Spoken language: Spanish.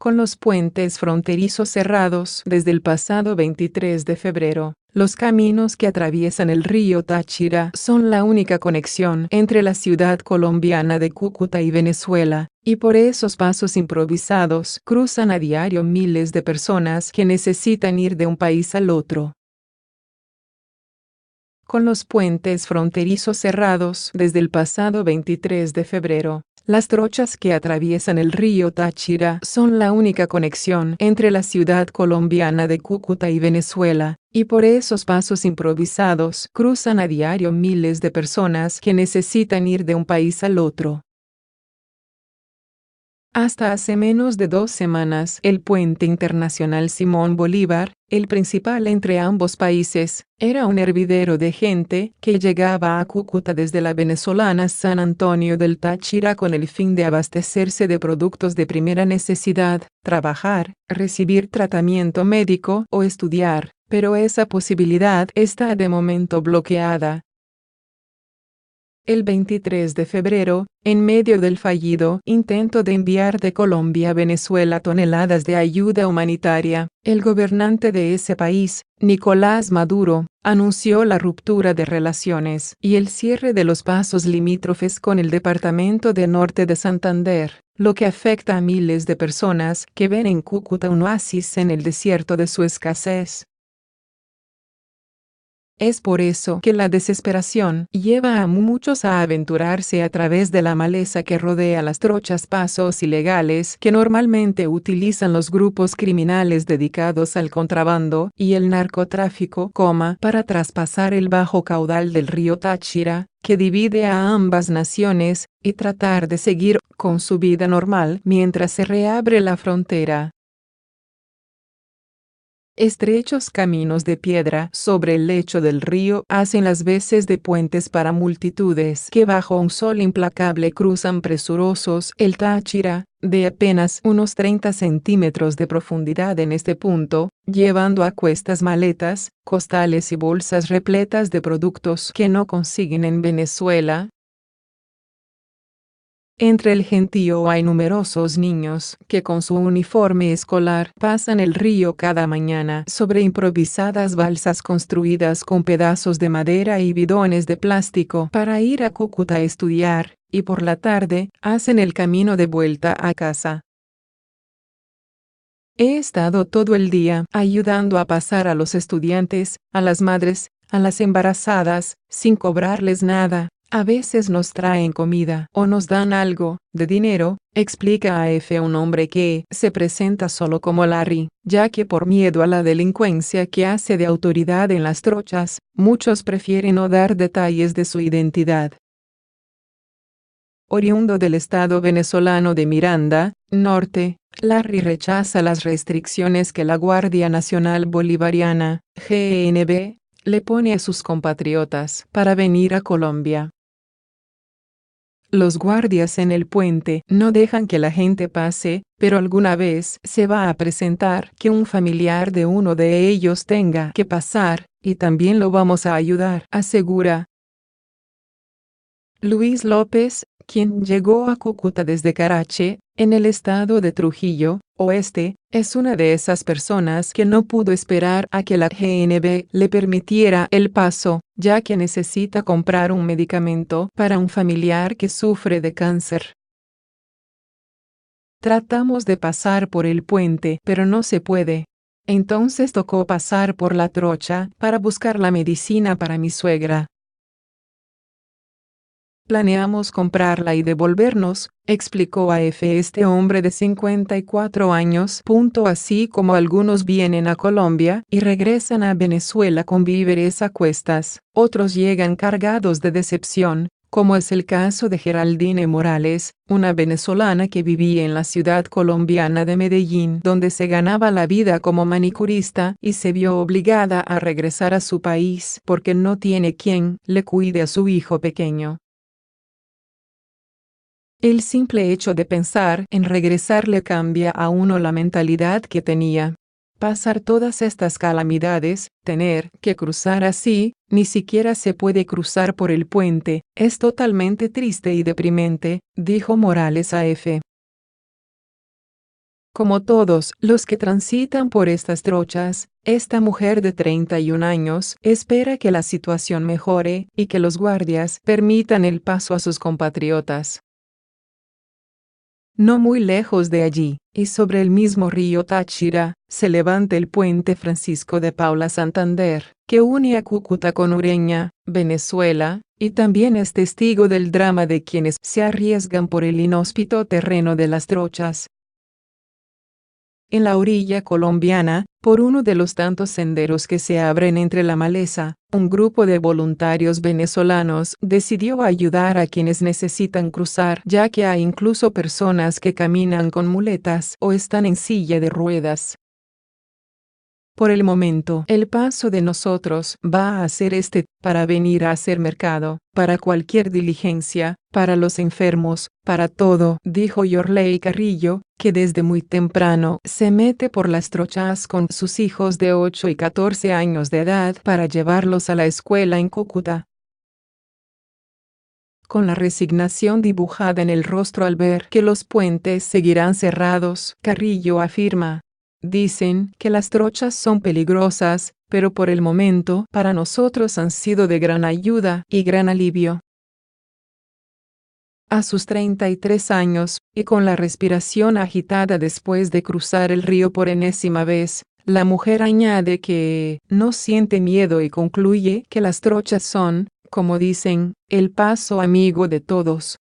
Con los puentes fronterizos cerrados desde el pasado 23 de febrero, los caminos que atraviesan el río Táchira son la única conexión entre la ciudad colombiana de Cúcuta y Venezuela, y por esos pasos improvisados cruzan a diario miles de personas que necesitan ir de un país al otro. Con los puentes fronterizos cerrados desde el pasado 23 de febrero, las trochas que atraviesan el río Táchira son la única conexión entre la ciudad colombiana de Cúcuta y Venezuela, y por esos pasos improvisados cruzan a diario miles de personas que necesitan ir de un país al otro. Hasta hace menos de 2 semanas, el puente internacional Simón Bolívar, el principal entre ambos países, era un hervidero de gente que llegaba a Cúcuta desde la venezolana San Antonio del Táchira con el fin de abastecerse de productos de primera necesidad, trabajar, recibir tratamiento médico o estudiar, pero esa posibilidad está de momento bloqueada. El 23 de febrero, en medio del fallido intento de enviar de Colombia a Venezuela toneladas de ayuda humanitaria, el gobernante de ese país, Nicolás Maduro, anunció la ruptura de relaciones y el cierre de los pasos limítrofes con el departamento de Norte de Santander, lo que afecta a miles de personas que ven en Cúcuta un oasis en el desierto de su escasez. Es por eso que la desesperación lleva a muchos a aventurarse a través de la maleza que rodea las trochas, pasos ilegales que normalmente utilizan los grupos criminales dedicados al contrabando y el narcotráfico, para traspasar el bajo caudal del río Táchira, que divide a ambas naciones, y tratar de seguir con su vida normal mientras se reabre la frontera. Estrechos caminos de piedra sobre el lecho del río hacen las veces de puentes para multitudes que bajo un sol implacable cruzan presurosos el Táchira, de apenas unos 30 centímetros de profundidad en este punto, llevando a cuestas maletas, costales y bolsas repletas de productos que no consiguen en Venezuela. Entre el gentío hay numerosos niños que con su uniforme escolar pasan el río cada mañana sobre improvisadas balsas construidas con pedazos de madera y bidones de plástico para ir a Cúcuta a estudiar, y por la tarde hacen el camino de vuelta a casa. He estado todo el día ayudando a pasar a los estudiantes, a las madres, a las embarazadas, sin cobrarles nada. A veces nos traen comida o nos dan algo de dinero, explica a F un hombre que se presenta solo como Larry, ya que por miedo a la delincuencia que hace de autoridad en las trochas, muchos prefieren no dar detalles de su identidad. Oriundo del estado venezolano de Miranda, Norte, Larry rechaza las restricciones que la Guardia Nacional Bolivariana, GNB, le pone a sus compatriotas para venir a Colombia. Los guardias en el puente no dejan que la gente pase, pero alguna vez se va a presentar que un familiar de uno de ellos tenga que pasar, y también lo vamos a ayudar, asegura. Luis López, quien llegó a Cúcuta desde Carache, en el estado de Trujillo, Oeste, es una de esas personas que no pudo esperar a que la GNB le permitiera el paso, ya que necesita comprar un medicamento para un familiar que sufre de cáncer. Tratamos de pasar por el puente, pero no se puede. Entonces tocó pasar por la trocha para buscar la medicina para mi suegra. Planeamos comprarla y devolvernos, explicó a F este hombre de 54 años. Así como algunos vienen a Colombia y regresan a Venezuela con víveres a cuestas, otros llegan cargados de decepción, como es el caso de Geraldine Morales, una venezolana que vivía en la ciudad colombiana de Medellín, donde se ganaba la vida como manicurista y se vio obligada a regresar a su país porque no tiene quien le cuide a su hijo pequeño. El simple hecho de pensar en regresar le cambia a uno la mentalidad que tenía. Pasar todas estas calamidades, tener que cruzar así, ni siquiera se puede cruzar por el puente, es totalmente triste y deprimente, dijo Morales a F. Como todos los que transitan por estas trochas, esta mujer de 31 años espera que la situación mejore y que los guardias permitan el paso a sus compatriotas. No muy lejos de allí, y sobre el mismo río Táchira, se levanta el puente Francisco de Paula Santander, que une a Cúcuta con Ureña, Venezuela, y también es testigo del drama de quienes se arriesgan por el inhóspito terreno de las trochas. En la orilla colombiana, por uno de los tantos senderos que se abren entre la maleza, un grupo de voluntarios venezolanos decidió ayudar a quienes necesitan cruzar, ya que hay incluso personas que caminan con muletas o están en silla de ruedas. Por el momento, el paso de nosotros va a ser para venir a hacer mercado, para cualquier diligencia, para los enfermos, para todo, dijo Yorley Carrillo, que desde muy temprano se mete por las trochas con sus hijos de 8 y 14 años de edad para llevarlos a la escuela en Cúcuta. Con la resignación dibujada en el rostro al ver que los puentes seguirán cerrados, Carrillo afirma: dicen que las trochas son peligrosas, pero por el momento para nosotros han sido de gran ayuda y gran alivio. A sus 33 años, y con la respiración agitada después de cruzar el río por enésima vez, la mujer añade que no siente miedo y concluye que las trochas son, como dicen, el paso amigo de todos.